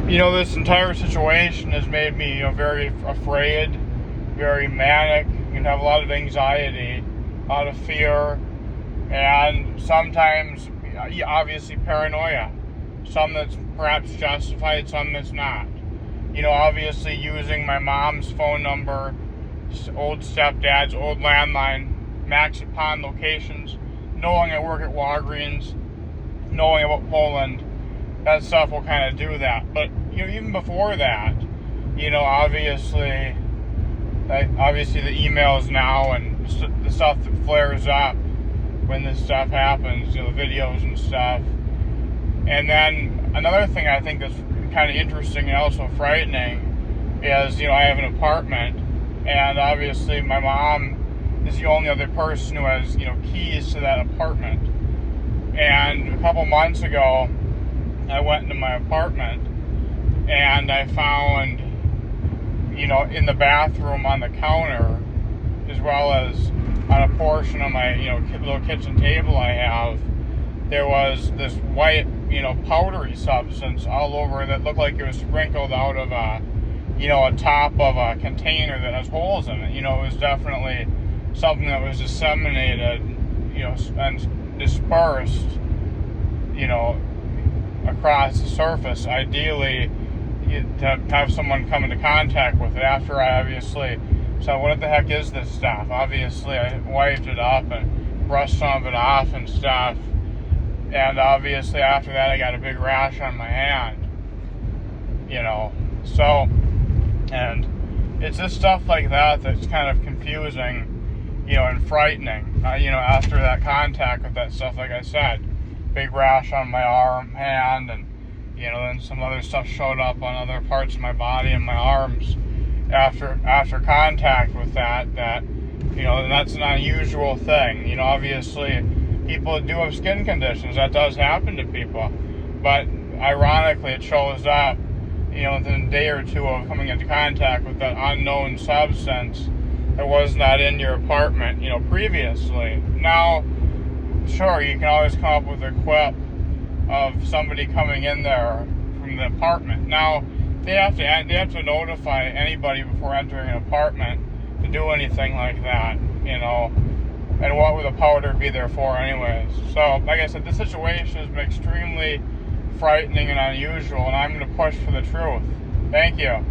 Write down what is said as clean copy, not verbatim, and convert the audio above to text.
This entire situation has made me, very afraid, very manic, have a lot of anxiety, a lot of fear, and sometimes, obviously, paranoia. Some that's perhaps justified, some that's not. Obviously using my mom's phone number, old stepdad's old landline, Maxi Pond locations, knowing I work at Walgreens, knowing about Poland, that stuff will kind of do that. But even before that, obviously the emails now and the stuff that flares up when this stuff happens, the videos and stuff. And then another thing I think that's kind of interesting and also frightening is, I have an apartment, and obviously my mom is the only other person who has, keys to that apartment. And a couple months ago, I went into my apartment and I found, in the bathroom on the counter, as well as on a portion of my, little kitchen table I have, there was this white, powdery substance all over that looked like it was sprinkled out of a top of a container that has holes in it. It was definitely something that was disseminated, and dispersed, across the surface. Ideally, to have someone come into contact with it after I obviously said, what the heck is this stuff? Obviously, I wiped it up and brushed some of it off and stuff. And obviously after that, I got a big rash on my hand, so, and it's just stuff like that that's kind of confusing, and frightening, after that contact with that stuff. Like I said, big rash on my hand, and, then some other stuff showed up on other parts of my body and my arms after contact with that, and that's an unusual thing. Obviously, people do have skin conditions. That does happen to people. But ironically, it shows up, within a day or two of coming into contact with that unknown substance that was not in your apartment, previously. Now, sure, you can always come up with a quip of somebody coming in there from the apartment. Now, they have to notify anybody before entering an apartment to do anything like that, And what would the powder be there for anyways? So, like I said, this situation has been extremely frightening and unusual, and I'm going to push for the truth. Thank you.